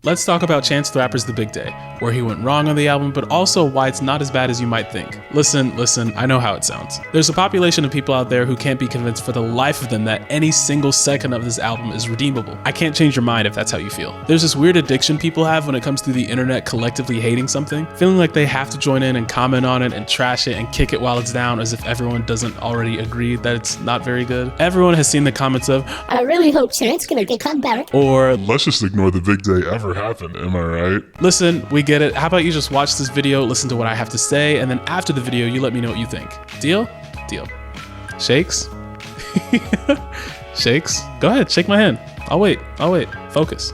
Let's talk about Chance the Rapper's The Big Day, where he went wrong on the album, but also why it's not as bad as you might think. Listen, I know how it sounds. There's a population of people out there who can't be convinced for the life of them that any single second of this album is redeemable. I can't change your mind if that's how you feel. There's this weird addiction people have when it comes to the internet collectively hating something, feeling like they have to join in and comment on it and trash it and kick it while it's down as if everyone doesn't already agree that it's not very good. Everyone has seen the comments of, I really hope Chance gonna become better. Or, let's just ignore the big day ever happened, am I right? Listen, we get it. How about you just watch this video, listen to what I have to say, and then after the video, you let me know what you think. Deal? Deal. Shakes? Shakes? Go ahead, shake my hand. I'll wait. Focus.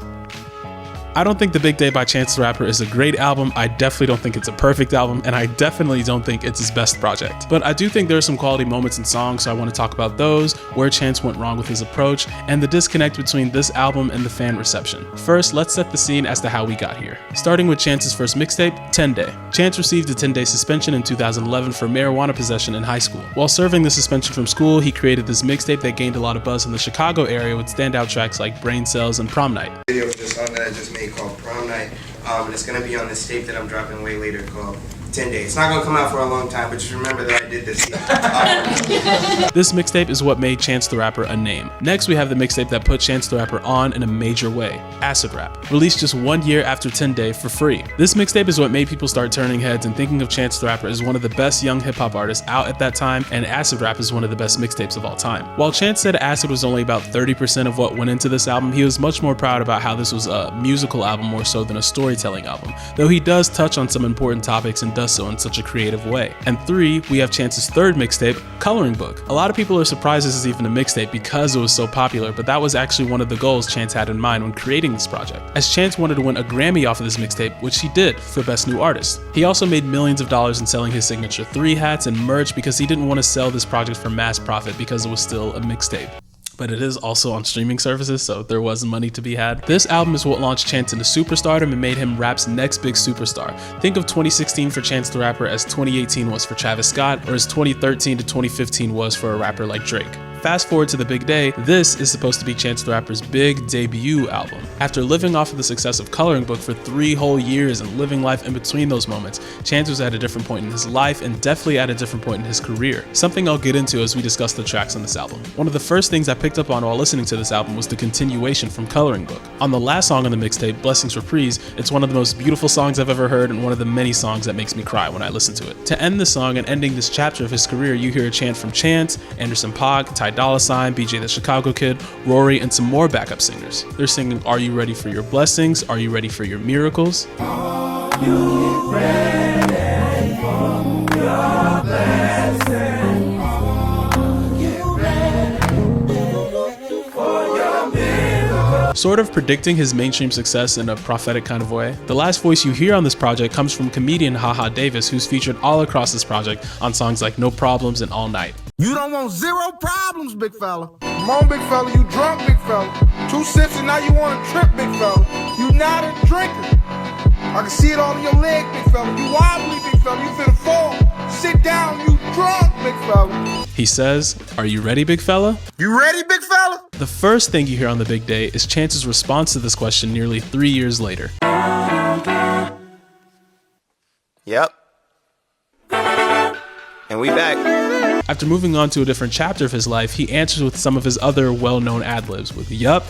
I don't think The Big Day by Chance the Rapper is a great album. I definitely don't think it's a perfect album, and I definitely don't think it's his best project. But I do think there are some quality moments in songs, so I want to talk about those, where Chance went wrong with his approach, and the disconnect between this album and the fan reception. First, let's set the scene as to how we got here. Starting with Chance's first mixtape, 10 Day. Chance received a 10-day suspension in 2011 for marijuana possession in high school. While serving the suspension from school, he created this mixtape that gained a lot of buzz in the Chicago area with standout tracks like Brain Cells and Prom Night. Video with this song that I just made called Prom Night, and it's going to be on this tape that I'm dropping way later called 10 Days. It's not going to come out for a long time, but just remember that I did this. This mixtape is what made Chance the Rapper a name. Next, we have the mixtape that put Chance the Rapper on in a major way, Acid Rap, released just 1 year after 10 Day for free. This mixtape is what made people start turning heads and thinking of Chance the Rapper as one of the best young hip-hop artists out at that time, and Acid Rap is one of the best mixtapes of all time. While Chance said Acid was only about 30% of what went into this album, he was much more proud about how this was a musical album more so than a storytelling album, though he does touch on some important topics and does so in such a creative way. And 3, we have Chance's third mixtape, Coloring Book. A lot of people are surprised this is even a mixtape because it was so popular, but that was actually one of the goals Chance had in mind when creating this project, as Chance wanted to win a Grammy off of this mixtape, which he did for Best New Artist. He also made millions of dollars in selling his signature 3 hats and merch because he didn't want to sell this project for mass profit because it was still a mixtape. But it is also on streaming services, so there was money to be had. This album is what launched Chance into superstardom and made him rap's next big superstar. Think of 2016 for Chance the Rapper as 2018 was for Travis Scott, or as 2013 to 2015 was for a rapper like Drake. Fast forward to The Big Day, this is supposed to be Chance the Rapper's big debut album. After living off of the success of Coloring Book for 3 whole years and living life in between those moments, Chance was at a different point in his life and definitely at a different point in his career. Something I'll get into as we discuss the tracks on this album. One of the first things I picked up on while listening to this album was the continuation from Coloring Book. On the last song on the mixtape, Blessings Reprise, it's one of the most beautiful songs I've ever heard and one of the many songs that makes me cry when I listen to it. To end the song and ending this chapter of his career, you hear a chant from Chance, Anderson .Paak, Ty Dolla $ign, BJ the Chicago Kid, Rory, and some more backup singers. They're singing, "Are you ready for your blessings? Are you ready for your miracles?" Are you ready for your blessings? Are you ready for your miracles? Sort of predicting his mainstream success in a prophetic kind of way. The last voice you hear on this project comes from comedian Haha Davis, who's featured all across this project on songs like No Problems and All Night. You don't want 0 problems, big fella. Come on, big fella, you drunk, big fella. 2 sips and now you want to trip, big fella. You not a drinker. I can see it all in your leg, big fella. You wobbly, big fella. You finna fall. Sit down, you drunk, big fella. He says, "Are you ready, big fella?" You ready, big fella? The first thing you hear on The Big Day is Chance's response to this question nearly 3 years later. Yep. And we back. After moving on to a different chapter of his life, he answers with some of his other well-known ad-libs with "yup"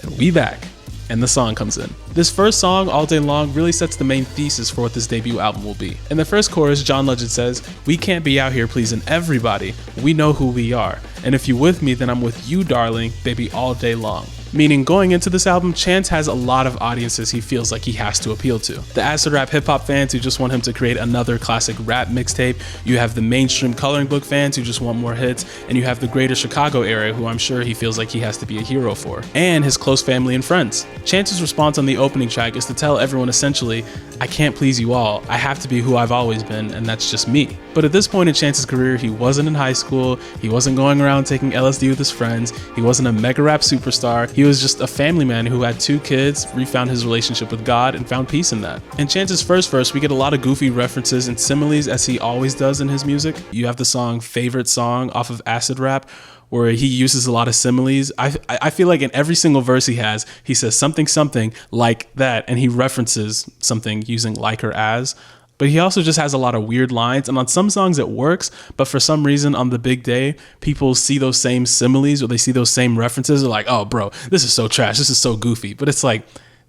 and "we back," and the song comes in. This first song, All Day Long, really sets the main thesis for what this debut album will be. In the first chorus, John Legend says, "We can't be out here pleasing everybody, we know who we are, and if you with me, then I'm with you, darling, baby, all day long." Meaning, going into this album, Chance has a lot of audiences he feels like he has to appeal to. The acid rap hip-hop fans who just want him to create another classic rap mixtape, you have the mainstream Coloring Book fans who just want more hits, and you have the greater Chicago area who I'm sure he feels like he has to be a hero for, and his close family and friends. Chance's response on the opening track is to tell everyone essentially, "I can't please you all, I have to be who I've always been, and that's just me." But at this point in Chance's career, he wasn't in high school, he wasn't going around taking LSD with his friends, he wasn't a mega rap superstar, he was just a family man who had 2 kids, refound his relationship with God, and found peace in that. In Chance's first verse, we get a lot of goofy references and similes as he always does in his music. You have the song Favorite Song off of Acid Rap, where he uses a lot of similes. I feel like in every single verse he says something like that, and he references something using like or as. But he also just has a lot of weird lines, and on some songs it works, but for some reason on The Big Day, people see those same similes or they see those same references. They're like, oh bro, this is so trash, this is so goofy. But it's like,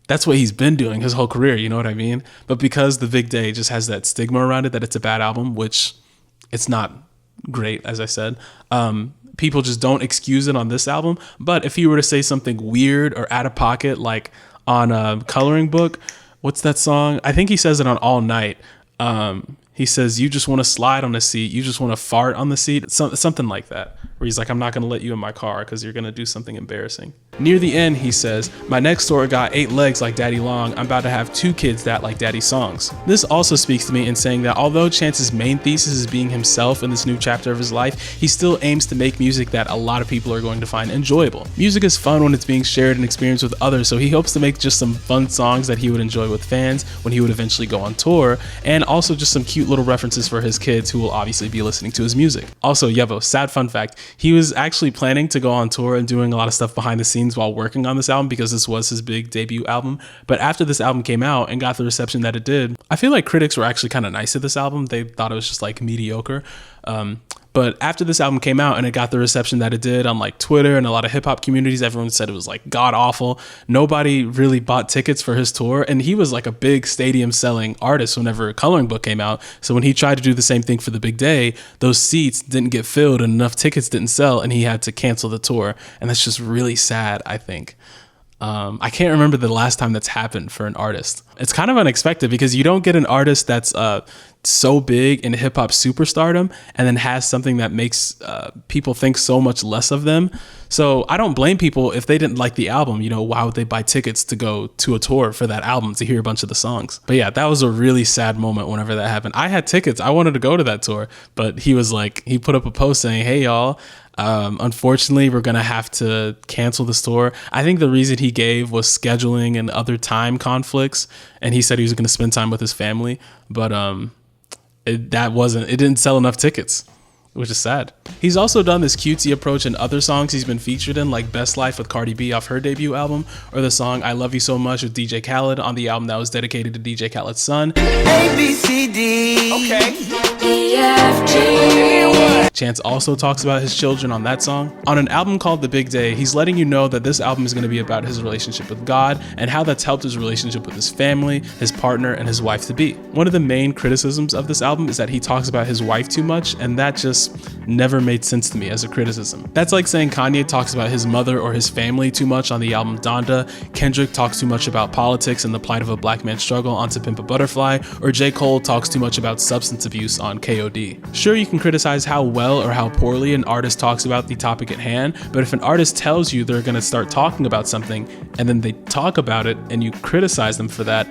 that's what he's been doing his whole career, you know what I mean? But because The Big Day just has that stigma around it that it's a bad album, which it's not great, as I said, people just don't excuse it on this album. But if he were to say something weird or out of pocket, like on a Coloring Book, what's that song? I think he says it on All Night. He says, you just want to slide on the seat. You just want to fart on the seat. Something like that, where he's like, I'm not going to let you in my car because you're going to do something embarrassing. Near the end, he says, my next door got 8 legs like Daddy Long. I'm about to have 2 kids that like Daddy Songs. This also speaks to me in saying that although Chance's main thesis is being himself in this new chapter of his life, he still aims to make music that a lot of people are going to find enjoyable. Music is fun when it's being shared and experienced with others, so he hopes to make just some fun songs that he would enjoy with fans when he would eventually go on tour, and also just some cute little references for his kids who will obviously be listening to his music. Also, Yevo, sad fun fact, he was actually planning to go on tour and doing a lot of stuff behind the scenes while working on this album because this was his big debut album. But after this album came out and got the reception that it did, I feel like critics were actually kind of nice to this album. They thought it was just like mediocre. But after this album came out and it got the reception that it did on like Twitter and a lot of hip hop communities, everyone said it was like god awful. Nobody really bought tickets for his tour. And he was like a big stadium selling artist whenever Coloring Book came out. So when he tried to do the same thing for The Big Day, those seats didn't get filled and enough tickets didn't sell and he had to cancel the tour. And that's just really sad, I think. I can't remember the last time that's happened for an artist. It's kind of unexpected because you don't get an artist that's so big in hip hop superstardom and then has something that makes people think so much less of them. So I don't blame people if they didn't like the album. You know, why would they buy tickets to go to a tour for that album to hear a bunch of the songs? But yeah, that was a really sad moment whenever that happened. I had tickets. I wanted to go to that tour, but he was like, he put up a post saying, hey y'all, unfortunately, we're going to have to cancel this tour. I think the reason he gave was scheduling and other time conflicts. And he said he was going to spend time with his family. But it didn't sell enough tickets, which is sad. He's also done this cutesy approach in other songs he's been featured in, like Best Life with Cardi B off her debut album, or the song I Love You So Much with DJ Khaled on the album that was dedicated to DJ Khaled's son. A, B, C, D. Okay. E, F, G. Chance also talks about his children on that song. On an album called The Big Day, he's letting you know that this album is going to be about his relationship with God and how that's helped his relationship with his family, his partner, and his wife-to-be. One of the main criticisms of this album is that he talks about his wife too much, and that just never made sense to me as a criticism. That's like saying Kanye talks about his mother or his family too much on the album Donda, Kendrick talks too much about politics and the plight of a black man's struggle on To Pimp a Butterfly, or J. Cole talks too much about substance abuse on KOD. Sure, you can criticize how well or how poorly an artist talks about the topic at hand, but if an artist tells you they're going to start talking about something and then they talk about it and you criticize them for that,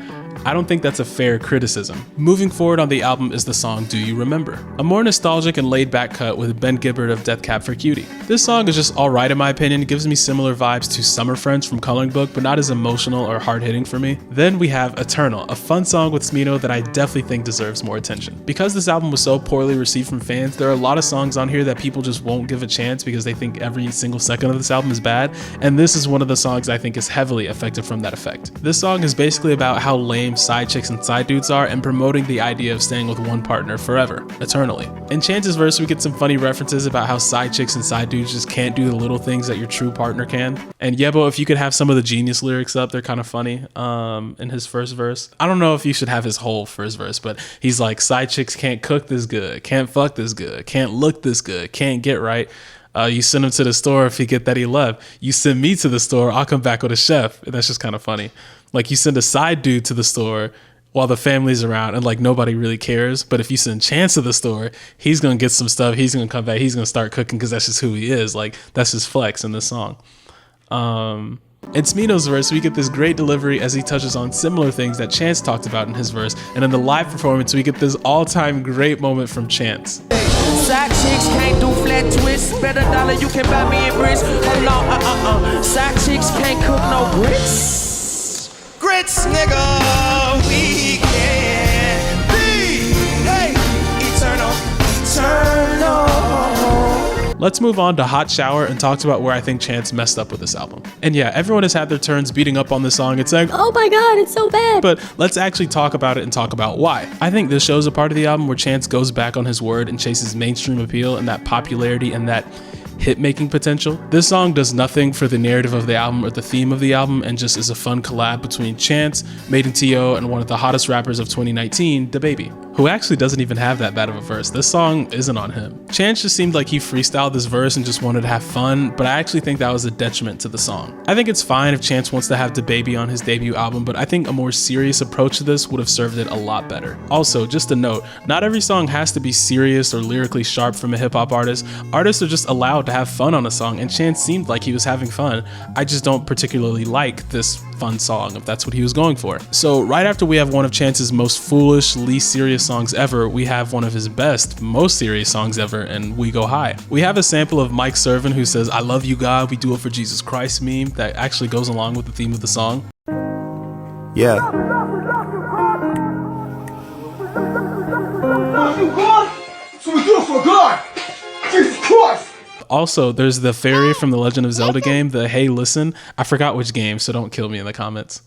I don't think that's a fair criticism. Moving forward on the album is the song Do You Remember? A more nostalgic and laid back cut with Ben Gibbard of Death Cab for Cutie. This song is just alright in my opinion. It gives me similar vibes to Summer Friends from Coloring Book, but not as emotional or hard hitting for me. Then we have Eternal, a fun song with Smino that I definitely think deserves more attention. Because this album was so poorly received from fans, there are a lot of songs on here that people just won't give a chance because they think every single second of this album is bad, and this is one of the songs I think is heavily affected from that effect. This song is basically about how lame side chicks and side dudes are and promoting the idea of staying with one partner forever, eternally. In Chance's verse, we get some funny references about how side chicks and side dudes just can't do the little things that your true partner can. And Yebo, if you could have some of the Genius lyrics up, they're kind of funny in his first verse. I don't know if you should have his whole first verse, but he's like, side chicks can't cook this good, can't fuck this good, can't look this good, can't get right. You send him to the store if he get that he left. You send me to the store, I'll come back with a chef. And that's just kind of funny. Like you send a side dude to the store while the family's around and like nobody really cares. But if you send Chance to the store, he's going to get some stuff. He's going to come back. He's going to start cooking because that's just who he is. Like that's his flex in this song. In Smino's verse, we get this great delivery as he touches on similar things that Chance talked about in his verse. And in the live performance, we get this all-time great moment from Chance. Side chicks can't do flat twists. Bet $1 you can buy me a grits. Hold on, Side chicks can't cook no grits. Grits, nigga, we can be, hey, eternal. Let's move on to Hot Shower and talk about where I think Chance messed up with this album. And yeah, everyone has had their turns beating up on this song and saying, "Oh my god, it's so bad." But let's actually talk about it and talk about why. I think this shows a part of the album where Chance goes back on his word and chases mainstream appeal and that popularity and that hit-making potential. This song does nothing for the narrative of the album or the theme of the album and just is a fun collab between Chance, Made in T.O., and one of the hottest rappers of 2019, DaBaby, who actually doesn't even have that bad of a verse. This song isn't on him. Chance just seemed like he freestyled this verse and just wanted to have fun, but I actually think that was a detriment to the song. I think it's fine if Chance wants to have DaBaby on his debut album, but I think a more serious approach to this would have served it a lot better. Also, just a note, not every song has to be serious or lyrically sharp from a hip-hop artist. Artists are just allowed to have fun on a song, and Chance seemed like he was having fun. I just don't particularly like this fun song, if that's what he was going for. So right after we have one of Chance's most foolish, least serious songs ever, we have one of his best, most serious songs ever, and We Go High. We have a sample of Mike Servin who says, "I love you God, we do it for Jesus Christ" meme that actually goes along with the theme of the song. Yeah. So we do it for God! Jesus Christ! Also, there's the fairy from the Legend of Zelda game, the "Hey Listen." I forgot which game, so don't kill me in the comments.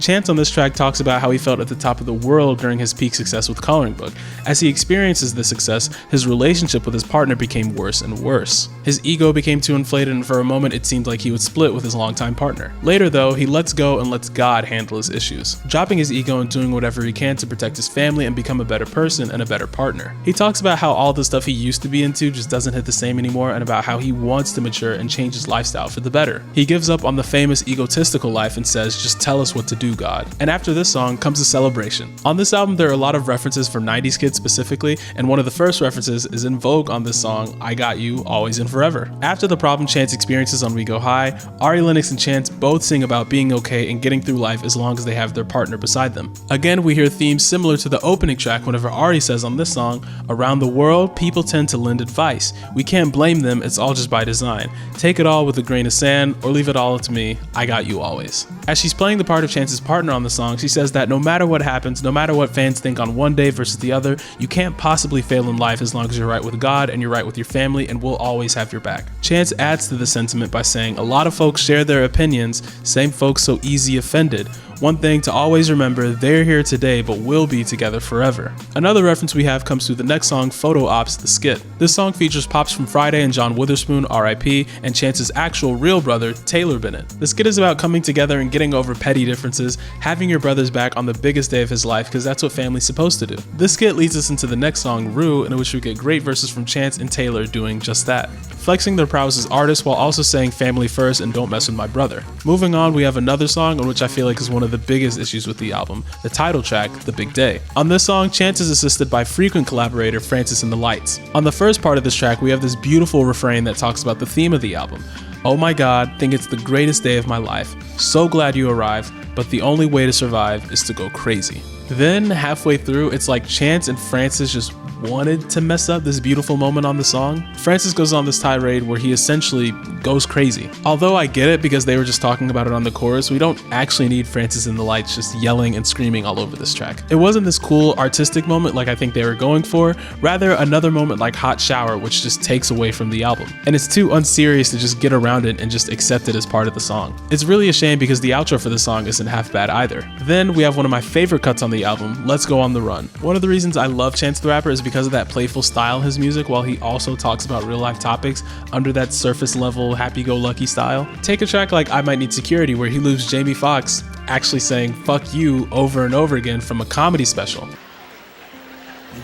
Chance on this track talks about how he felt at the top of the world during his peak success with Coloring Book. As he experiences this success, his relationship with his partner became worse and worse. His ego became too inflated, and for a moment it seemed like he would split with his longtime partner. Later though, he lets go and lets God handle his issues, dropping his ego and doing whatever he can to protect his family and become a better person and a better partner. He talks about how all the stuff he used to be into just doesn't hit the same anymore, and about how he wants to mature and change his lifestyle for the better. He gives up on the famous egotistical life and says, "Just tell us what to do, God." And after this song comes a celebration. On this album, there are a lot of references for 90s kids specifically, and one of the first references is in vogue on this song, "I Got You, Always and Forever." After the problem Chance experiences on We Go High, Ari Lennox and Chance both sing about being okay and getting through life as long as they have their partner beside them. Again, we hear themes similar to the opening track whenever Ari says on this song, "Around the world, people tend to lend advice. We can't blame them, it's all just by design. Take it all with a grain of sand, or leave it all up to me. I got you always." As she's playing the part of Chance's partner on the song, she says that no matter what happens, no matter what fans think on one day versus the other, you can't possibly fail in life as long as you're right with God and you're right with your family, and we'll always have your back. Chance adds to the sentiment by saying, "A lot of folks share their opinions, same folks so easy offended. One thing to always remember, they're here today, but we'll be together forever." Another reference we have comes through the next song, Photo Ops, the skit. This song features Pops from Friday and John Witherspoon, RIP, and Chance's actual real brother, Taylor Bennett. The skit is about coming together and getting over petty differences, having your brother's back on the biggest day of his life, because that's what family's supposed to do. This skit leads us into the next song, Rue, in which we get great verses from Chance and Taylor doing just that, flexing their prowess as artists while also saying family first and don't mess with my brother. Moving on, we have another song in which I feel like is one of the biggest issues with the album, the title track, The Big Day. On this song, Chance is assisted by frequent collaborator Francis and the Lights. On the first part of this track, we have this beautiful refrain that talks about the theme of the album. "Oh my God, think it's the greatest day of my life. So glad you arrived, but the only way to survive is to go crazy." Then, halfway through, it's like Chance and Francis just wanted to mess up this beautiful moment on the song. Francis goes on this tirade where he essentially goes crazy. Although I get it because they were just talking about it on the chorus, we don't actually need Francis and the Lights just yelling and screaming all over this track. It wasn't this cool artistic moment like I think they were going for, rather another moment like Hot Shower, which just takes away from the album. And it's too unserious to just get around it and just accept it as part of the song. It's really a shame because the outro for the song isn't half bad either. Then we have one of my favorite cuts on the album, Let's Go on the Run. One of the reasons I love Chance the Rapper is because of that playful style in his music, while he also talks about real life topics under that surface level happy-go-lucky style. Take a track like I Might Need Security, where he loops Jamie Foxx actually saying "fuck you" over and over again from a comedy special.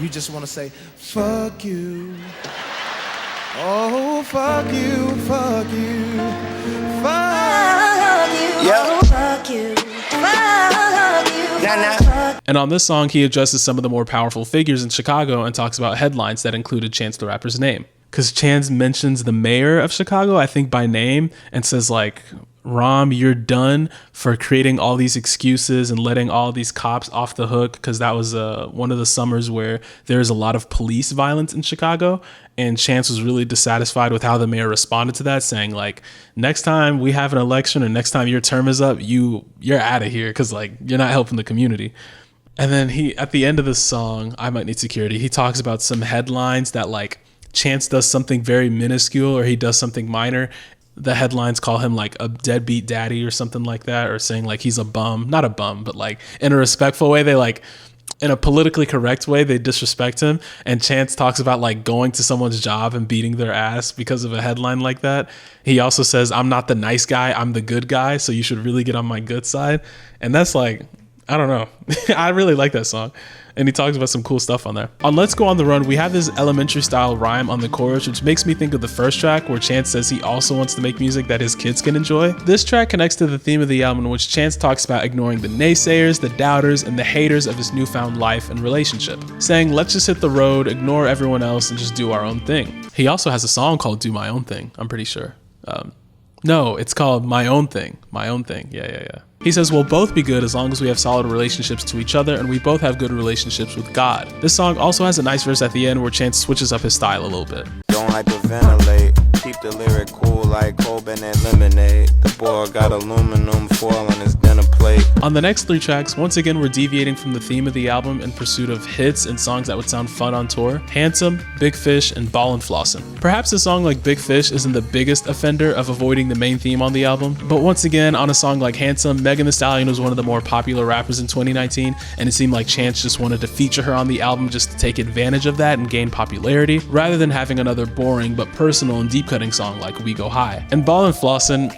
You just want to say, fuck you. Oh, fuck you, fuck you, fuck you. Yeah. Fuck you. Fuck you. And on this song, he addresses some of the more powerful figures in Chicago and talks about headlines that included Chance the Rapper's name. Because Chance mentions the mayor of Chicago, I think by name, and says like, "Rom, you're done for creating all these excuses and letting all these cops off the hook," because that was one of the summers where there's a lot of police violence in Chicago. And Chance was really dissatisfied with how the mayor responded to that, saying like, "Next time we have an election or next time your term is up, you're out of here because like you're not helping the community." And then he, at the end of the song, I Might Need Security, he talks about some headlines that like Chance does something very minuscule or he does something minor, the headlines call him like a deadbeat daddy or something like that, or saying like he's a bum. Not a bum, but like in a respectful way. They like, in a politically correct way, they disrespect him. And Chance talks about like going to someone's job and beating their ass because of a headline like that. He also says, I'm not the nice guy, I'm the good guy, so you should really get on my good side. And that's like, I don't know. I really like that song. And he talks about some cool stuff on there. On Let's Go on the Run, we have this elementary style rhyme on the chorus, which makes me think of the first track where Chance says he also wants to make music that his kids can enjoy. This track connects to the theme of the album, in which Chance talks about ignoring the naysayers, the doubters, and the haters of his newfound life and relationship, saying, let's just hit the road, ignore everyone else, and just do our own thing. He also has a song called Do My Own Thing, I'm pretty sure. No, it's called My Own Thing. My Own Thing. Yeah. He says we'll both be good as long as we have solid relationships to each other and we both have good relationships with God. This song also has a nice verse at the end where Chance switches up his style a little bit. Don't hyperventilate, keep the lyric cool like Coben and lemonade. The boy got aluminum foil on his dinner plate. On the next 3 tracks, once again we're deviating from the theme of the album in pursuit of hits and songs that would sound fun on tour. Handsome, Big Fish, and Ballin' Flossin'. Perhaps a song like Big Fish isn't the biggest offender of avoiding the main theme on the album, but once again on a song like Handsome, Megan Thee Stallion was one of the more popular rappers in 2019, and it seemed like Chance just wanted to feature her on the album just to take advantage of that and gain popularity, rather than having another boring but personal and deep-cutting song like We Go High. And Ballin' Flossin',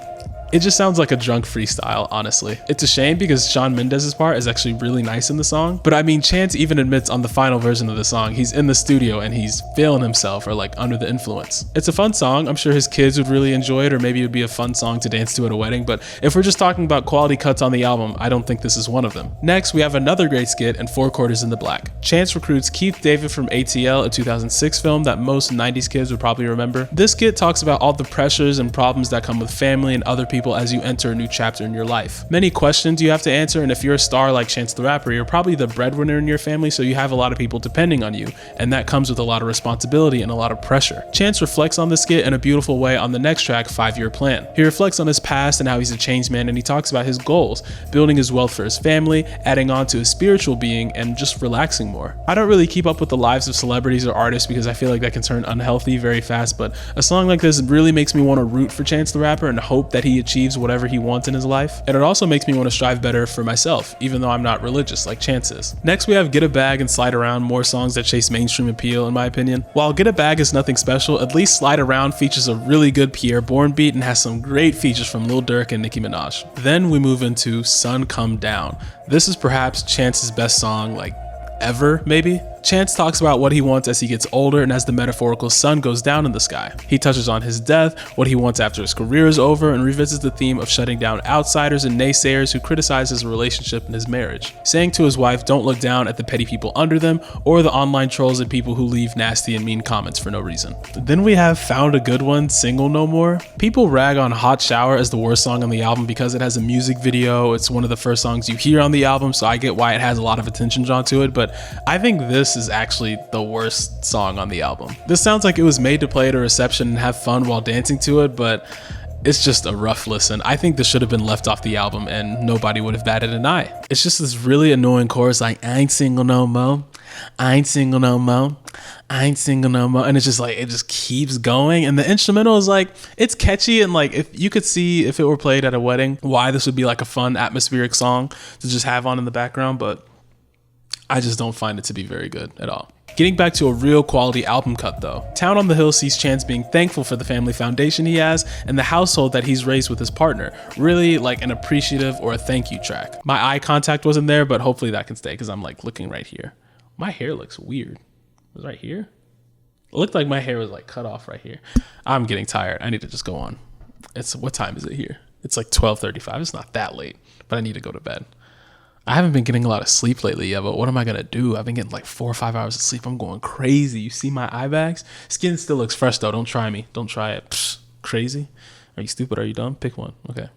it just sounds like a drunk freestyle, honestly. It's a shame because Shawn Mendes's part is actually really nice in the song, but I mean, Chance even admits on the final version of the song, he's in the studio and he's feeling himself or like under the influence. It's a fun song. I'm sure his kids would really enjoy it, or maybe it would be a fun song to dance to at a wedding, but if we're just talking about quality cuts on the album, I don't think this is one of them. Next, we have another great skit in 4 Quarters in the Black. Chance recruits Keith David from ATL, a 2006 film that most 90s kids would probably remember. This skit talks about all the pressures and problems that come with family and other people as you enter a new chapter in your life. Many questions you have to answer, and if you're a star like Chance the Rapper, you're probably the breadwinner in your family, so you have a lot of people depending on you, and that comes with a lot of responsibility and a lot of pressure. Chance reflects on this skit in a beautiful way on the next track, 5-Year Plan. He reflects on his past and how he's a changed man, and he talks about his goals, building his wealth for his family, adding on to his spiritual being, and just relaxing more. I don't really keep up with the lives of celebrities or artists because I feel like that can turn unhealthy very fast, but a song like this really makes me want to root for Chance the Rapper and hope that he achieves whatever he wants in his life. And it also makes me want to strive better for myself, even though I'm not religious like Chance is. Next, we have Get a Bag and Slide Around, more songs that chase mainstream appeal in my opinion. While Get a Bag is nothing special, at least Slide Around features a really good Pierre Bourne beat and has some great features from Lil Durk and Nicki Minaj. Then we move into Sun Come Down. This is perhaps Chance's best song like ever, maybe? Chance talks about what he wants as he gets older and as the metaphorical sun goes down in the sky. He touches on his death, what he wants after his career is over, and revisits the theme of shutting down outsiders and naysayers who criticize his relationship and his marriage, saying to his wife, don't look down at the petty people under them or the online trolls and people who leave nasty and mean comments for no reason. Then we have Found a Good One, Single No More. People rag on Hot Shower as the worst song on the album because it has a music video. It's one of the first songs you hear on the album, so I get why it has a lot of attention drawn to it, but I think this is actually the worst song on the album. This sounds like it was made to play at a reception and have fun while dancing to it, but it's just a rough listen. I think this should have been left off the album and nobody would have batted an eye. It's just this really annoying chorus like, I ain't single no more, I ain't single no more, I ain't single no more, and it's just like, it just keeps going, and the instrumental is like, it's catchy, and like, if you could see if it were played at a wedding, why this would be like a fun atmospheric song to just have on in the background, but I just don't find it to be very good at all. Getting back to a real quality album cut though, Town on the Hill sees Chance being thankful for the family foundation he has and the household that he's raised with his partner. Really like an appreciative or a thank you track. My eye contact wasn't there, but hopefully that can stay because I'm like looking right here. My hair looks weird. It was right here? It looked like my hair was like cut off right here. I'm getting tired. I need to just go on. What time is it here? It's like 12:35. It's not that late, but I need to go to bed. I haven't been getting a lot of sleep lately yet, but what am I going to do? I've been getting like 4 or 5 hours of sleep. I'm going crazy. You see my eye bags? Skin still looks fresh though. Don't try me. Don't try it. Psh, crazy. Are you stupid? Are you dumb? Pick one. Okay.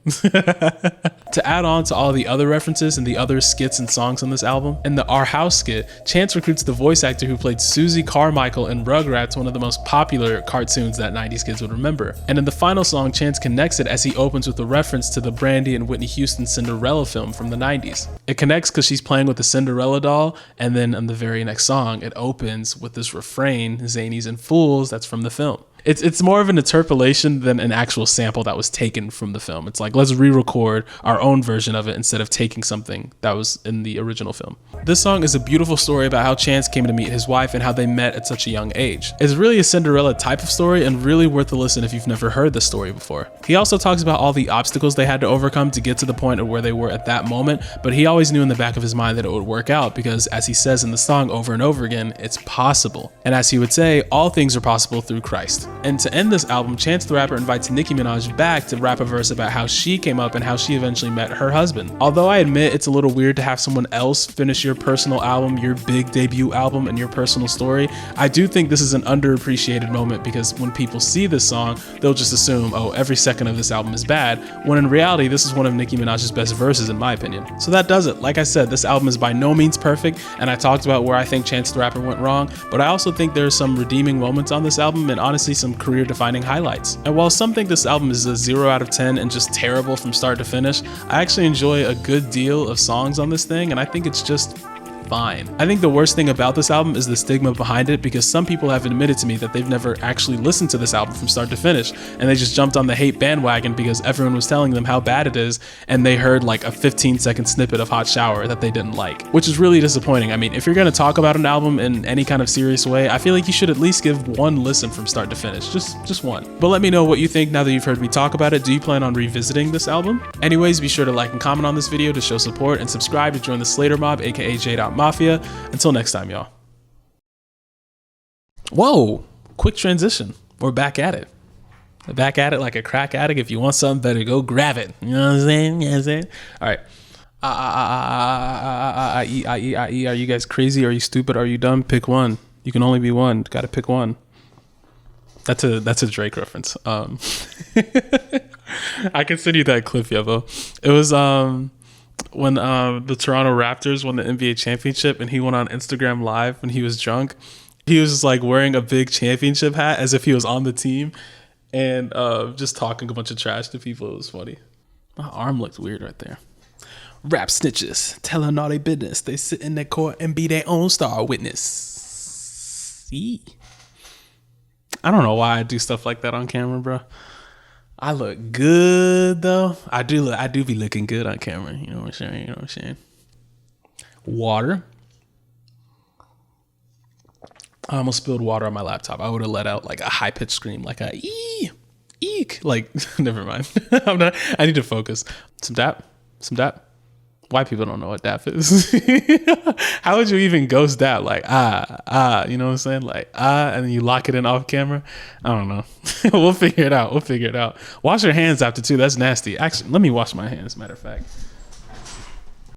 To add on to all the other references and the other skits and songs on this album, in the Our House skit, Chance recruits the voice actor who played Susie Carmichael in Rugrats, one of the most popular cartoons that 90s kids would remember. And in the final song, Chance connects it as he opens with a reference to the Brandy and Whitney Houston Cinderella film from the 90s. It connects because she's playing with the Cinderella doll, and then in the very next song, it opens with this refrain, Zanies and Fools, that's from the film. It's more of an interpolation than an actual sample that was taken from the film. It's like, let's re-record our own version of it instead of taking something that was in the original film. This song is a beautiful story about how Chance came to meet his wife and how they met at such a young age. It's really a Cinderella type of story and really worth a listen if you've never heard this story before. He also talks about all the obstacles they had to overcome to get to the point of where they were at that moment, but he always knew in the back of his mind that it would work out because, as he says in the song over and over again, it's possible. And as he would say, all things are possible through Christ. And to end this album, Chance the Rapper invites Nicki Minaj back to rap a verse about how she came up and how she eventually met her husband. Although I admit it's a little weird to have someone else finish your personal album, your big debut album, and your personal story, I do think this is an underappreciated moment because when people see this song, they'll just assume, oh, every second of this album is bad, when in reality, this is one of Nicki Minaj's best verses in my opinion. So that does it. Like I said, this album is by no means perfect, and I talked about where I think Chance the Rapper went wrong, but I also think there are some redeeming moments on this album and honestly some career-defining highlights. And while some think this album is a 0 out of 10 and just terrible from start to finish, I actually enjoy a good deal of songs on this thing, and I think it's just fine. I think the worst thing about this album is the stigma behind it because some people have admitted to me that they've never actually listened to this album from start to finish and they just jumped on the hate bandwagon because everyone was telling them how bad it is and they heard like a 15-second snippet of Hot Shower that they didn't like, which is really disappointing. I mean, if you're going to talk about an album in any kind of serious way, I feel like you should at least give one listen from start to finish, just one. But let me know what you think now that you've heard me talk about it. Do you plan on revisiting this album? Anyways, be sure to like and comment on this video to show support and subscribe to join the Slater Mob, aka JayDotBell Mafia. Until next time, y'all. Whoa, quick transition. We're back at it. Back at it like a crack addict. If you want something better, go grab it. You know what I'm saying? You know what I'm saying? All right. Are you guys crazy? Are you stupid? Are you dumb? Pick one. You can only be one. Gotta pick one. That's a Drake reference. I can send you that clip, Yevo. It was when the Toronto Raptors won the NBA championship and he went on Instagram Live when he was drunk. He was just like wearing a big championship hat as if he was on the team and just talking a bunch of trash to people. It was funny. My arm looked weird right there. Rap snitches telling all their business. They sit in their court and be their own star witness. See? I don't know why I do stuff like that on camera, bro. I look good though. I do be looking good on camera. You know what I'm saying? Water. I almost spilled water on my laptop. I would have let out like a high pitched scream, like a eek. Like, never mind. I need to focus. Some dap. White people don't know what dap is. How would you even ghost dap? Like, you know what I'm saying? Like, and then you lock it in off camera. I don't know. We'll figure it out. Wash your hands after too. That's nasty. Actually, let me wash my hands, matter of fact.